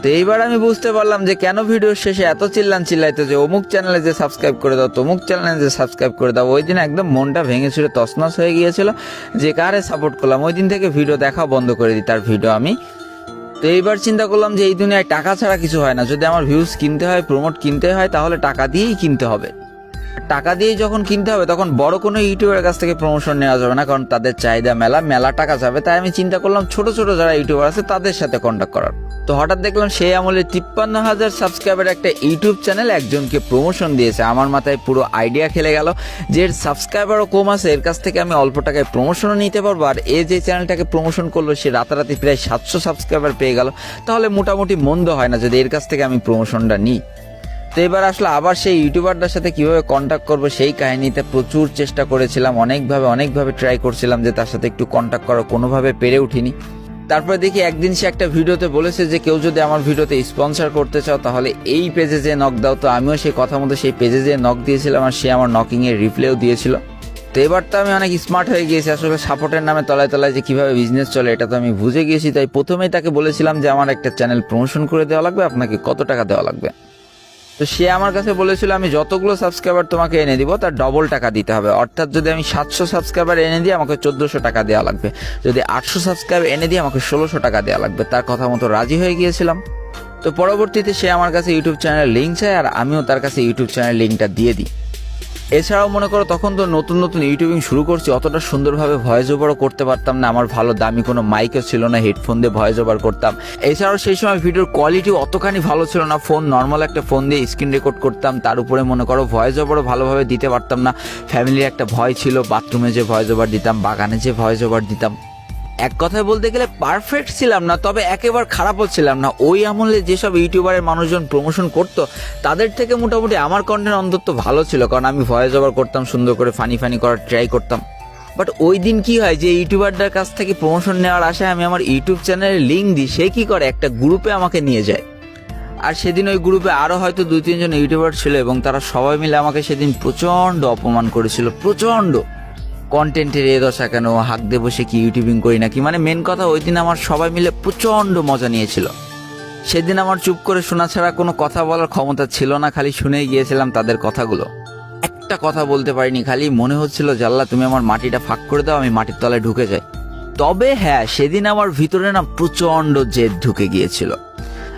তো এইবার আমি বুঝতে পারলাম যে কেন ভিডিওর শেষে এত চিল্লাইতো যে অমুক চ্যানেলে যে সাবস্ক্রাইব করে দাও, তমুক চ্যানেলে যে সাবস্ক্রাইব করে দাও। ওই দিন একদম মনটা ভেঙে ছুড়ে তছনছ হয়ে গিয়েছিল যে কারে সাপোর্ট করলাম। ওই দিন থেকে ভিডিও দেখা বন্ধ করে দিই, তার ভিডিও আমি। তো এইবার চিন্তা করলাম যে এই দুনিয়ায় টাকা ছাড়া কিছু হয় না। যদি আমার ভিউজ কিনতে হয়, প্রমোট কিনতে হয়, তাহলে টাকা দিয়েই কিনতে হবে। টাকা দিয়েই যখন কিনতে হবে তখন বড় কোনো ইউটিউবের কাছ থেকে প্রমোশন নেওয়া যাবে না, কারণ তাদের চাহিদা মেলা টাকা যাবে। তাই আমি চিন্তা করলাম ছোট যারা ইউটিউবার আছে তাদের সাথে কন্ট্যাক্ট করার। তো হঠাৎ দেখলাম সেই আমলে 53,000 সাবস্ক্রাইবার একটা ইউটিউব চ্যানেল একজনকে প্রমোশন দিয়েছে। আমার মাথায় পুরো আইডিয়া খেলে গেল যে এর সাবস্ক্রাইবারও কম আছে, এর কাছ থেকে আমি অল্প টাকায় প্রমোশনও নিতে পারবো। আর এই যে চ্যানেলটাকে প্রমোশন করলো সে রাতারাতি প্রায় 700 সাবস্ক্রাইবার পেয়ে গেল। তাহলে মোটামুটি মন্দ হয় না যদি এর কাছ থেকে আমি প্রমোশনটা নিই। তো এবার আসলে আবার সেই ইউটিউবারটার সাথে কিভাবে কন্ট্যাক্ট করবো সেই কাহিনীতে প্রচুর চেষ্টা করেছিলাম, অনেকভাবে ট্রাই করছিলাম যে তার সাথে একটু কন্ট্যাক্ট করা, কোনোভাবে পেরে উঠিনি। তারপরে দেখি একদিন সে একটা ভিডিওতে বলেছে যে কেউ যদি আমার ভিডিওতে স্পন্সর করতে চাও তাহলে এই পেজে যে নক দাও। তো আমিও সেই কথা মতো সেই পেজে যে নক দিয়েছিলাম আর সে আমার নকিংয়ের রিপ্লাইও দিয়েছিল। তো এবার তো আমি অনেক স্মার্ট হয়ে গিয়েছি, আসলে সাপোর্টের নামে তলায় যে কিভাবে বিজনেস চলে এটা তো আমি বুঝে গিয়েছি। তাই প্রথমেই তাকে বলেছিলাম যে আমার একটা চ্যানেল প্রমোশন করে দেওয়া লাগবে, আপনাকে কত টাকা দেওয়া লাগবে। তো সে আমার কাছে বলেছিল আমি যতগুলো সাবস্ক্রাইবার তোমাকে এনে দিব তার ডবল টাকা দিতে হবে। অর্থাৎ যদি আমি 700 সাবস্ক্রাইবার এনে দিই আমাকে 1400 টাকা দেওয়া লাগবে, যদি 800 সাবস্ক্রাইবার এনে দিই আমাকে 1600 টাকা দেওয়া লাগবে। তার কথা মতো রাজি হয়ে গিয়েছিলাম। তো পরবর্তীতে সে আমার কাছে ইউটিউব চ্যানেলের লিঙ্ক চায় আর আমিও তার কাছে ইউটিউব চ্যানেলের লিঙ্কটা দিয়ে দিই। এছাড়াও মনে করো তখন তো নতুন ইউটিউবিং শুরু করছি, অতটা সুন্দরভাবে ভয়েস ওভারও করতে পারতাম না। আমার ভালো দামি কোনো মাইকও ছিল না, হেডফোন দিয়ে ভয়েস ওভার করতাম। এছাড়াও সেই সময় ভিডিওর কোয়ালিটিও অতখানি ভালো ছিল না। নর্মাল একটা ফোন দিয়ে স্ক্রিন রেকর্ড করতাম, তার উপরে মনে করো ভয়েস ওভারও ভালোভাবে দিতে পারতাম না। ফ্যামিলির একটা ভয় ছিল, বাথরুমে যে ভয়েস ওভার দিতাম, বাগানে যে ভয়েস ওভার দিতাম। এক কথায় বলতে গেলে পারফেক্ট ছিলাম না, তবে একেবারে খারাপও ছিলাম না। ওই আমলে যেসব ইউটিউবারের মানুষজন প্রমোশন করতো তাদের থেকে মোটামুটি আমার কন্টেন্ট অন্তত ভালো ছিল, কারণ আমি ভয়েস ওভার করতাম, সুন্দর করে ফানি করার ট্রাই করতাম। বাট ওই দিন কি হয় যে ইউটিউবারদের কাছ থেকে প্রমোশন নেওয়ার আশায় আমি আমার ইউটিউব চ্যানেলের লিঙ্ক দিই, সে কি করে একটা গ্রুপে আমাকে নিয়ে যায়। আর সেদিন ওই গ্রুপে আরও হয়তো 2-3 জন ইউটিউবার ছিল এবং তারা সবাই মিলে আমাকে সেদিন প্রচণ্ড অপমান করেছিল, প্রচণ্ড। কন্টেন্টের এ দশা কেন, হাঁক দিয়ে বসে কি ইউটিউবিং করি নাকি, মানে মেন কথা ওই দিন আমার সবাই মিলে প্রচণ্ড মজা নিয়েছিল। সেদিন আমার চুপ করে শোনা ছাড়া কোনো কথা বলার ক্ষমতা ছিল না, খালি শুনেই গিয়েছিলাম তাদের কথাগুলো। একটা কথা বলতে পারিনি, খালি মনে হচ্ছিল জাল্লা তুমি আমার মাটিটা ফাঁক করে দাও, আমি মাটির তলায় ঢুকে যাই। তবে হ্যাঁ, সেদিন আমার ভিতরে না প্রচণ্ড জেদ ঢুকে গিয়েছিল।